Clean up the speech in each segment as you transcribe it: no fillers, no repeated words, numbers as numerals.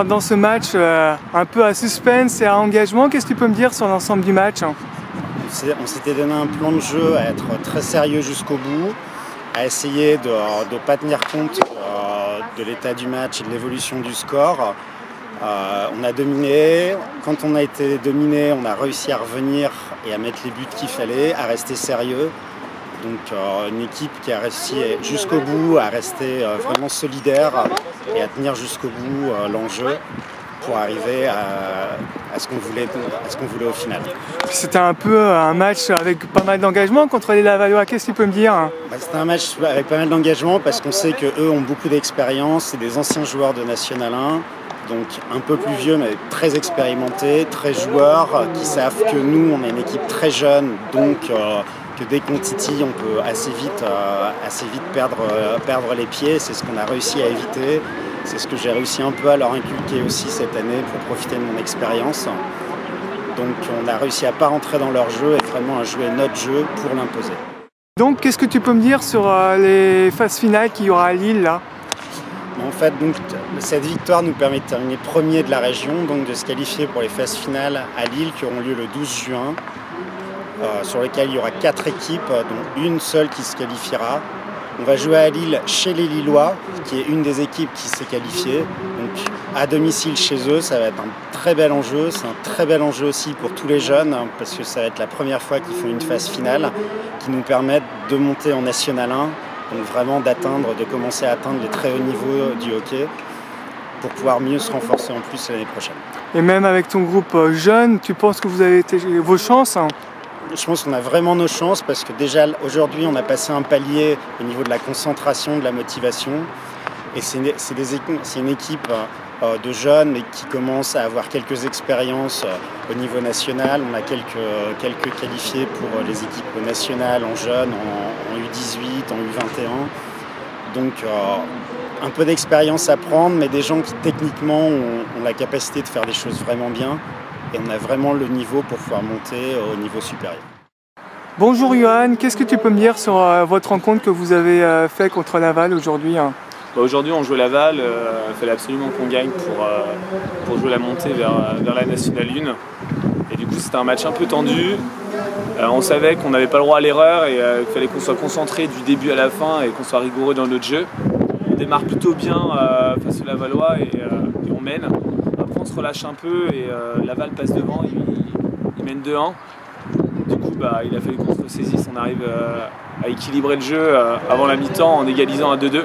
Alors dans ce match un peu à suspense et à engagement, qu'est-ce que tu peux me dire sur l'ensemble du match? On s'était donné un plan de jeu à être très sérieux jusqu'au bout, à essayer de ne pas tenir compte de l'état du match et de l'évolution du score. On a dominé. Quand on a été dominé, on a réussi à revenir et à mettre les buts qu'il fallait, à rester sérieux. Donc une équipe qui a réussi jusqu'au bout à rester vraiment solidaire et à tenir jusqu'au bout l'enjeu pour arriver à ce qu'on voulait au final. C'était un peu un match avec pas mal d'engagement contre les Lavallois. Qu'est-ce que tu peux me dire? C'était un match avec pas mal d'engagement parce qu'on sait qu'eux ont beaucoup d'expérience. C'est des anciens joueurs de National 1. Donc un peu plus vieux mais très expérimentés, très joueurs qui savent que nous on est une équipe très jeune, donc que dès qu'on titille on peut assez vite perdre les pieds. C'est ce qu'on a réussi à éviter, c'est ce que j'ai réussi un peu à leur inculquer aussi cette année pour profiter de mon expérience. Donc on a réussi à ne pas rentrer dans leur jeu et vraiment à jouer notre jeu pour l'imposer. Donc qu'est-ce que tu peux me dire sur les phases finales qu'il y aura à Lille là? En fait, donc, cette victoire nous permet de terminer premier de la région, donc de se qualifier pour les phases finales à Lille qui auront lieu le 12 juin, sur lesquelles il y aura 4 équipes, dont une seule qui se qualifiera. On va jouer à Lille chez les Lillois, qui est une des équipes qui s'est qualifiée. Donc à domicile chez eux, ça va être un très bel enjeu. C'est un très bel enjeu aussi pour tous les jeunes, parce que ça va être la première fois qu'ils font une phase finale, qui nous permettent de monter en National 1. Donc vraiment de commencer à atteindre les très hauts niveaux du hockey pour pouvoir mieux se renforcer en plus l'année prochaine. Et même avec ton groupe jeune, tu penses que vous avez vos chances? Je pense qu'on a vraiment nos chances parce que déjà aujourd'hui on a passé un palier au niveau de la concentration, de la motivation. Et c'est une équipe de jeunes mais qui commence à avoir quelques expériences au niveau national. On a quelques qualifiés pour les équipes nationales en jeunes, en U18, en U21. Donc un peu d'expérience à prendre, mais des gens qui techniquement ont la capacité de faire des choses vraiment bien. Et on a vraiment le niveau pour pouvoir monter au niveau supérieur. Bonjour Johan, qu'est-ce que tu peux me dire sur votre rencontre que vous avez fait contre Laval aujourd'hui? Aujourd'hui on joue Laval, il fallait absolument qu'on gagne pour jouer la montée vers la Nationale 1. Et du coup c'était un match un peu tendu. On savait qu'on n'avait pas le droit à l'erreur et qu'il fallait qu'on soit concentré du début à la fin et qu'on soit rigoureux dans notre jeu. On démarre plutôt bien face aux Lavallois et on mène. Après on se relâche un peu et Laval passe devant, il mène 2-1. Du coup il a fallu qu'on se ressaisisse, on arrive à équilibrer le jeu avant la mi-temps en égalisant à 2-2.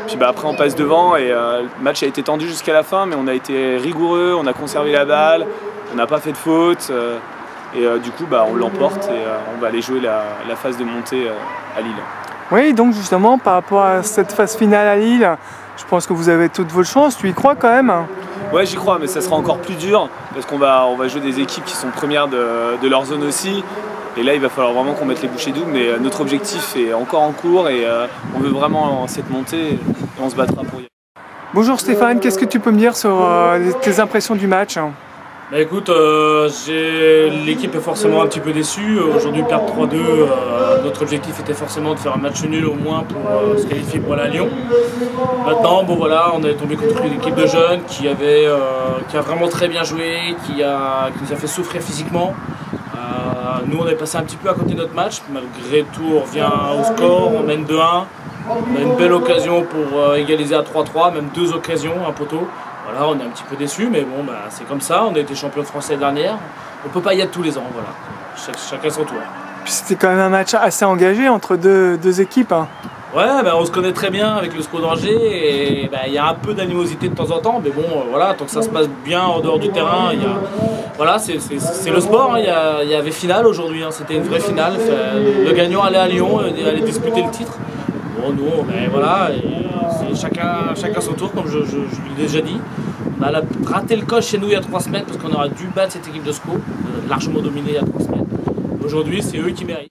Puis après on passe devant et le match a été tendu jusqu'à la fin, mais on a été rigoureux, on a conservé la balle, on n'a pas fait de faute et du coup on l'emporte et on va aller jouer la phase de montée à Lille. Oui, donc justement par rapport à cette phase finale à Lille, je pense que vous avez toutes vos chances, tu y crois quand même? Ouais, j'y crois, mais ça sera encore plus dur parce qu'on va jouer des équipes qui sont premières de leur zone aussi. Et là, il va falloir vraiment qu'on mette les bouchées doubles, mais notre objectif est encore en cours et on veut vraiment cette montée et on se battra pour y aller. Bonjour Stéphane, qu'est-ce que tu peux me dire sur tes impressions du match? Bah écoute, l'équipe est forcément un petit peu déçue. Aujourd'hui, perdre 3-2, notre objectif était forcément de faire un match nul au moins pour se qualifier pour aller à Lyon. Maintenant, bon voilà, on est tombé contre une équipe de jeunes qui a vraiment très bien joué, qui nous a fait souffrir physiquement. Nous, on est passé un petit peu à côté de notre match. Malgré tout, on revient au score, on mène 2-1. On a une belle occasion pour égaliser à 3-3, même 2 occasions, un poteau. Voilà, on est un petit peu déçus, mais bon, c'est comme ça. On a été champion français l'année dernière. On ne peut pas y être tous les ans, voilà. Chacun son tour. Puis c'était quand même un match assez engagé entre deux équipes. Ouais, on se connaît très bien avec le SCO d'Angers et il y a un peu d'animosité de temps en temps, mais bon, voilà, tant que ça se passe bien en dehors du terrain, voilà, c'est le sport. Il y avait finale aujourd'hui, c'était une vraie finale. Le gagnant allait à Lyon, allait disputer le titre. Bon, nous, voilà, c'est chacun son tour, comme je l'ai déjà dit. On a raté le coche chez nous il y a 3 semaines parce qu'on aurait dû battre cette équipe de SCO, largement dominée il y a 3 semaines. Aujourd'hui, c'est eux qui méritent.